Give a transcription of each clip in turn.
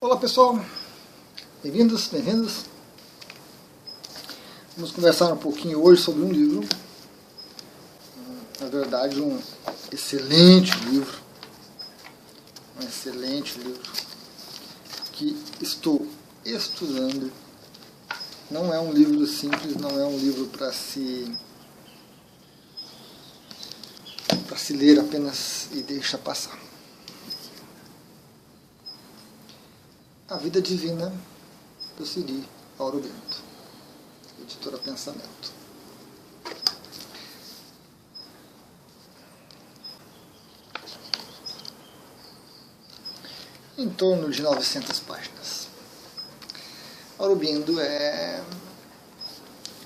Olá pessoal, bem-vindos, bem-vindas. Vamos conversar um pouquinho hoje sobre um livro, na verdade um excelente livro, que estou estudando. Não é um livro simples, não é um livro para se ler apenas e deixar passar. A Vida Divina, do Sri Aurobindo, editora Pensamento. Em torno de 900 páginas. Aurobindo é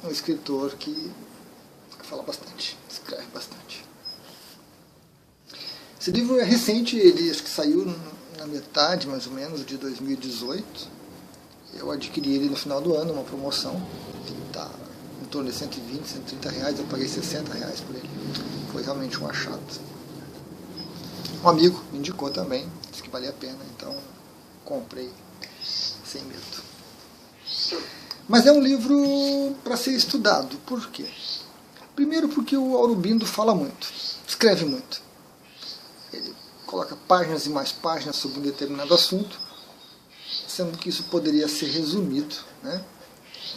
um escritor que fala bastante, escreve bastante. Esse livro é recente, ele acho que saiu na metade, mais ou menos, de 2018. Eu adquiri ele no final do ano, uma promoção. Ele está em torno de 120, 130 reais. Eu paguei 60 reais por ele. Foi realmente um achado. Um amigo me indicou também, disse que valia a pena, então comprei sem medo. Mas é um livro para ser estudado. Por quê? Primeiro porque o Aurobindo fala muito, escreve muito. Ele coloca páginas e mais páginas sobre um determinado assunto, sendo que isso poderia ser resumido, né?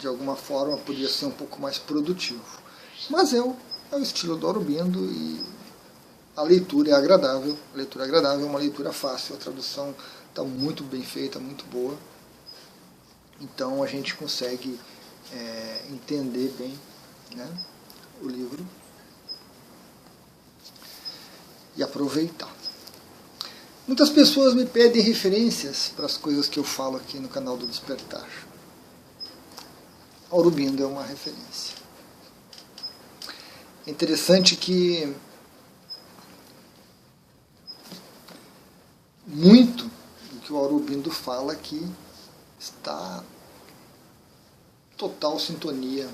De alguma forma poderia ser um pouco mais produtivo. Mas é o estilo do Aurobindo e a leitura é agradável. A leitura é agradável, é uma leitura fácil, a tradução está muito bem feita, muito boa. Então a gente consegue entender bem, né, o livro e aproveitar. Muitas pessoas me pedem referências para as coisas que eu falo aqui no canal do Despertar. Aurobindo é uma referência. É interessante que muito do que o Aurobindo fala aqui está em total sintonia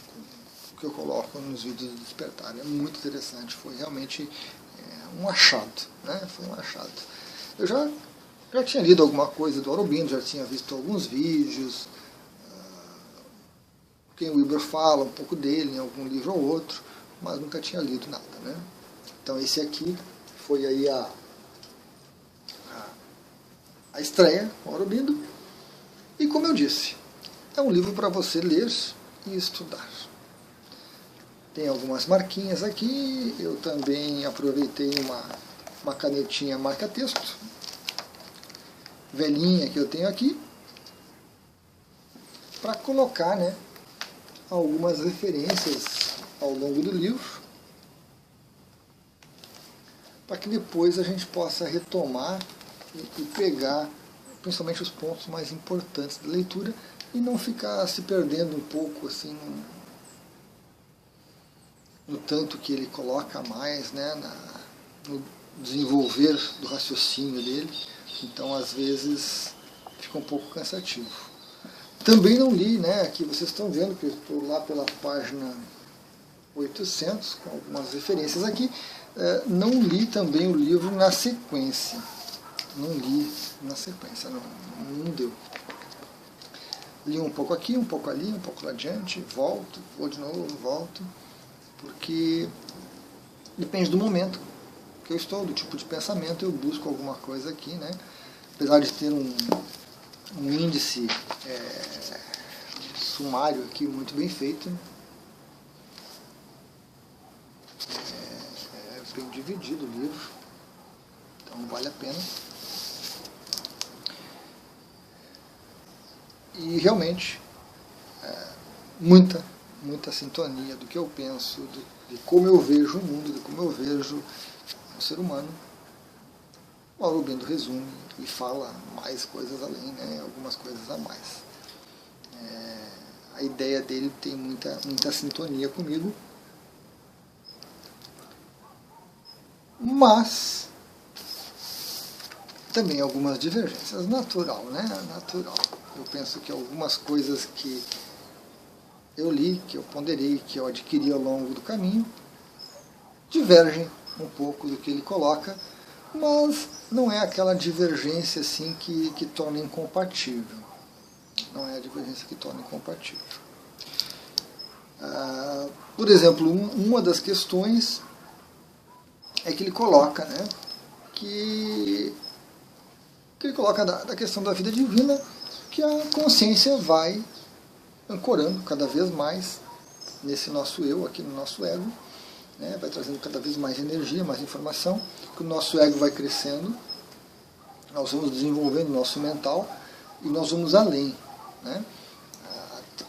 com o que eu coloco nos vídeos do Despertar. É muito interessante, foi realmente um achado, né? Foi um achado. Eu já tinha lido alguma coisa do Aurobindo, já tinha visto alguns vídeos, quem o Weber fala um pouco dele em algum livro ou outro, mas nunca tinha lido nada, né? Então esse aqui foi aí a estreia, o Aurobindo, e como eu disse, é um livro para você ler e estudar. Tem algumas marquinhas aqui, eu também aproveitei uma canetinha marca-texto, velhinha que eu tenho aqui, para colocar, né, algumas referências ao longo do livro, para que depois a gente possa retomar e pegar principalmente os pontos mais importantes da leitura e não ficar se perdendo um pouco assim no tanto que ele coloca mais, né, no desenvolver do raciocínio dele. Então às vezes fica um pouco cansativo. Também não li, né, aqui vocês estão vendo que eu estou lá pela página 800 com algumas referências aqui. Não li também o livro na sequência. Não li na sequência, não deu. Li um pouco aqui, um pouco ali, um pouco lá adiante, volto, vou de novo, volto, porque depende do momento que eu estou, do tipo de pensamento, eu busco alguma coisa aqui, né? Apesar de ter um índice sumário aqui muito bem feito, é bem dividido o livro, então vale a pena. E realmente, muita sintonia do que eu penso, de como eu vejo o mundo, de como eu vejo o ser humano. O Aurobindo resume e fala mais coisas além, né, algumas coisas a mais. A ideia dele tem muita sintonia comigo, mas também algumas divergências, natural, né? Natural. Eu penso que algumas coisas que eu li, que eu ponderei, que eu adquiri ao longo do caminho, divergem um pouco do que ele coloca, mas não é aquela divergência assim que torna incompatível. Não é a divergência que torna incompatível. Por exemplo, uma das questões é que ele coloca, né, que ele coloca da questão da vida divina, que a consciência vai ancorando cada vez mais nesse nosso eu, aqui no nosso ego, né, vai trazendo cada vez mais energia, mais informação, que o nosso ego vai crescendo, nós vamos desenvolvendo o nosso mental e nós vamos além, né?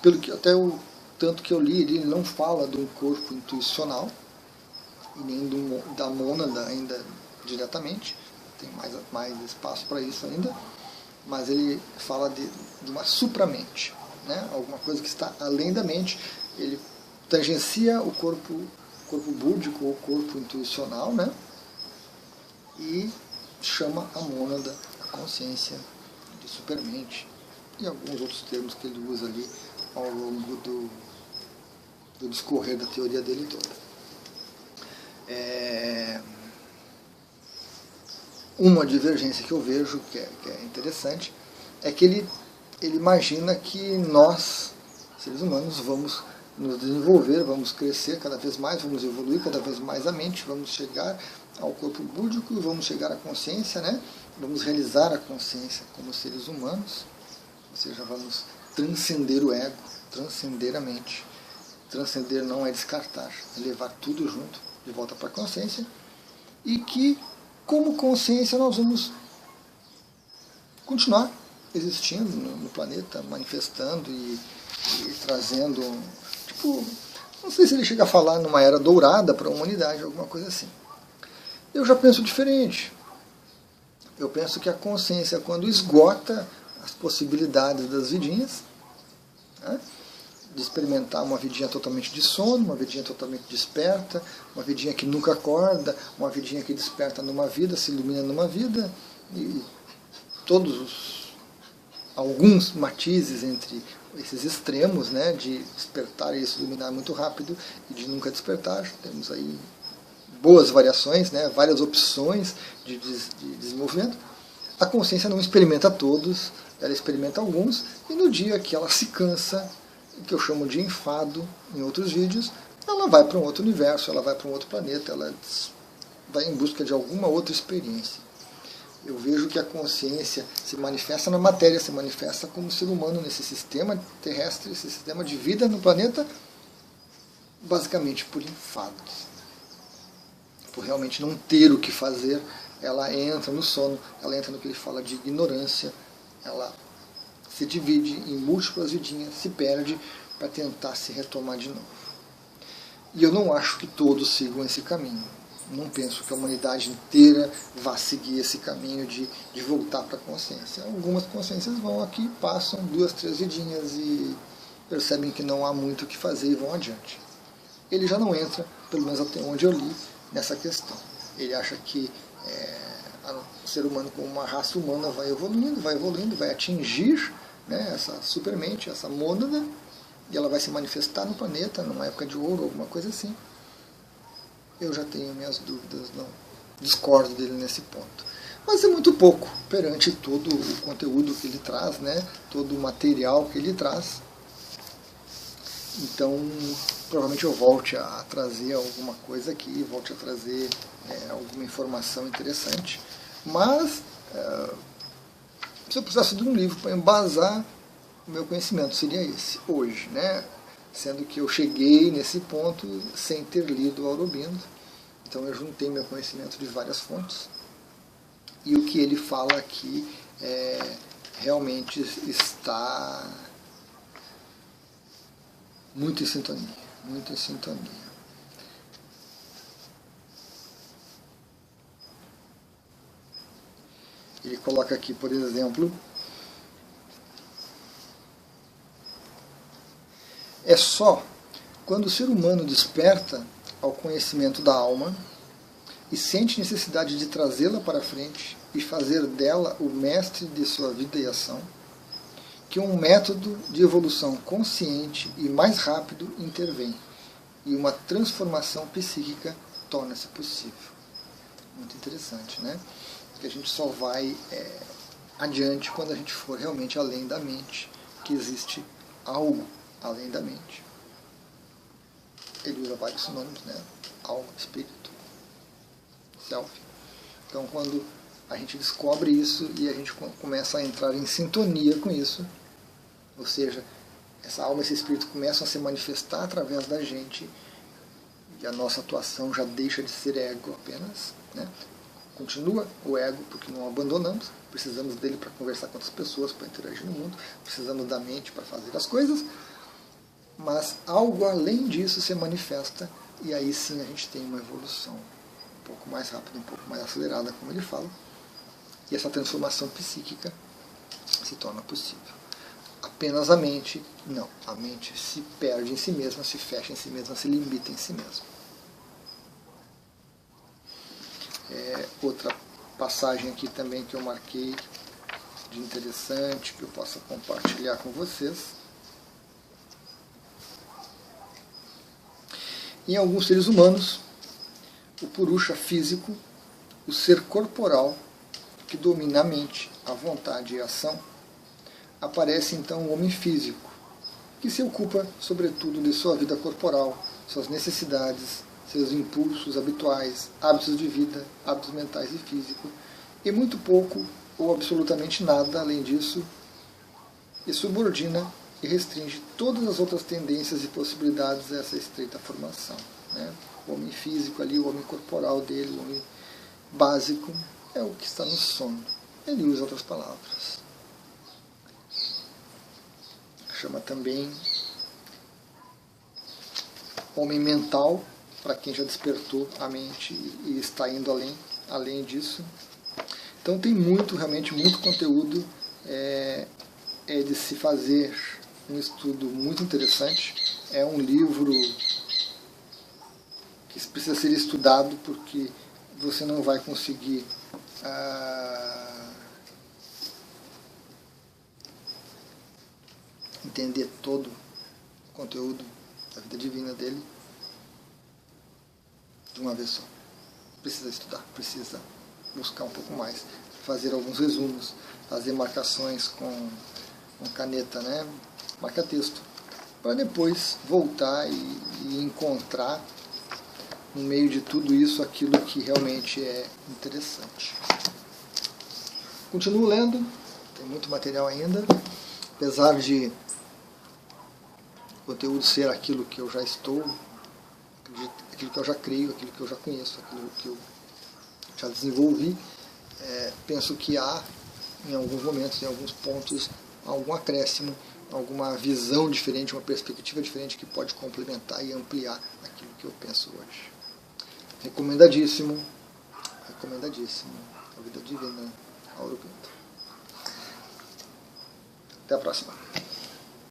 Pelo que até o tanto que eu li, ele não fala de um corpo intuicional e nem da mônada ainda diretamente, tem mais espaço para isso ainda, mas ele fala de uma supramente, né? Alguma coisa que está além da mente. Ele tangencia o corpo búdico ou corpo intuicional, né? E chama a mônada, a consciência, de supermente, e alguns outros termos que ele usa ali ao longo do discorrer da teoria dele toda. Uma divergência que eu vejo que é interessante é que ele imagina que nós, seres humanos, vamos nos desenvolver, vamos crescer cada vez mais, vamos evoluir cada vez mais a mente, vamos chegar ao corpo búdico e vamos chegar à consciência, né? Vamos realizar a consciência como seres humanos, ou seja, vamos transcender o ego, transcender a mente. Transcender não é descartar, é levar tudo junto, de volta para a consciência, e que, como consciência, nós vamos continuar existindo no planeta, manifestando e trazendo, tipo, não sei se ele chega a falar numa era dourada para a humanidade, alguma coisa assim. Eu já penso diferente. Eu penso que a consciência, quando esgota as possibilidades das vidinhas, né, de experimentar uma vidinha totalmente de sono, uma vidinha totalmente desperta, uma vidinha que nunca acorda, uma vidinha que desperta numa vida, se ilumina numa vida, e alguns matizes entre esses extremos, né, de despertar e se iluminar muito rápido e de nunca despertar. Temos aí boas variações, né, várias opções de desenvolvimento. A consciência não experimenta todos, ela experimenta alguns, e no dia que ela se cansa, que eu chamo de enfado em outros vídeos, ela vai para um outro universo, ela vai para um outro planeta, ela vai em busca de alguma outra experiência. Eu vejo que a consciência se manifesta na matéria, se manifesta como ser humano nesse sistema terrestre, esse sistema de vida no planeta, basicamente por enfado. Por realmente não ter o que fazer, ela entra no sono, ela entra no que ele fala de ignorância, ela se divide em múltiplas vidinhas, se perde para tentar se retomar de novo. E eu não acho que todos sigam esse caminho. Não penso que a humanidade inteira vá seguir esse caminho de voltar para a consciência. Algumas consciências vão aqui, passam 2, 3 vidinhas e percebem que não há muito o que fazer e vão adiante. Ele já não entra, pelo menos até onde eu li, nessa questão. Ele acha que o ser humano, como uma raça humana, vai evoluindo, vai atingir, né, essa supermente, essa mônada, e ela vai se manifestar no planeta, numa época de ouro, alguma coisa assim. Eu já tenho minhas dúvidas, não discordo dele nesse ponto. Mas é muito pouco perante todo o conteúdo que ele traz, né, todo o material que ele traz. Então, provavelmente eu volte a trazer alguma coisa aqui, volte a trazer alguma informação interessante. Mas, se eu precisasse de um livro para embasar o meu conhecimento, seria esse, hoje, né? Sendo que eu cheguei nesse ponto sem ter lido o Aurobindo. Então eu juntei meu conhecimento de várias fontes. E o que ele fala aqui realmente está muito em sintonia, muito em sintonia. Ele coloca aqui, por exemplo, é só quando o ser humano desperta ao conhecimento da alma e sente necessidade de trazê-la para frente e fazer dela o mestre de sua vida e ação, que um método de evolução consciente e mais rápido intervém e uma transformação psíquica torna-se possível. Muito interessante, né? que a gente só vai adiante quando a gente for realmente além da mente, que existe algo além da mente. Ele usa vários sinônimos, né? Alma, espírito, self. Então, quando a gente descobre isso e a gente começa a entrar em sintonia com isso, ou seja, essa alma e esse espírito começam a se manifestar através da gente, e a nossa atuação já deixa de ser ego apenas, né? Continua o ego, porque não o abandonamos, precisamos dele para conversar com outras pessoas, para interagir no mundo, precisamos da mente para fazer as coisas, mas algo além disso se manifesta, e aí sim a gente tem uma evolução um pouco mais rápida, um pouco mais acelerada, como ele fala, e essa transformação psíquica se torna possível. Apenas a mente, não. A mente se perde em si mesma, se fecha em si mesma, se limita em si mesma. Outra passagem aqui também que eu marquei de interessante, que eu possa compartilhar com vocês. Em alguns seres humanos, o purusha físico, o ser corporal, que domina a mente, a vontade e a ação, aparece então o homem físico, que se ocupa sobretudo de sua vida corporal, suas necessidades, seus impulsos habituais, hábitos de vida, hábitos mentais e físicos, e muito pouco ou absolutamente nada além disso, e subordina e restringe todas as outras tendências e possibilidades a essa estreita formação, né? O homem físico ali, o homem corporal dele, o homem básico, é o que está no sono. Ele usa outras palavras. Chama também homem mental, para quem já despertou a mente e está indo além disso. Então tem realmente muito conteúdo, é de se fazer um estudo muito interessante. É um livro que precisa ser estudado, porque você não vai conseguir entender todo o conteúdo da vida divina dele de uma vez só. Precisa estudar, precisa buscar um pouco mais, fazer alguns resumos, fazer marcações com caneta, né? Marca-texto, para depois voltar e encontrar no meio de tudo isso aquilo que realmente é interessante. Continuo lendo, tem muito material ainda, apesar de o conteúdo ser aquilo que eu já estou, aquilo que eu já creio, aquilo que eu já conheço, aquilo que eu já desenvolvi, penso que há, em alguns momentos, em alguns pontos, algum acréscimo, alguma visão diferente, uma perspectiva diferente que pode complementar e ampliar aquilo que eu penso hoje. Recomendadíssimo, a Vida Divina, Aurobindo. Até a próxima.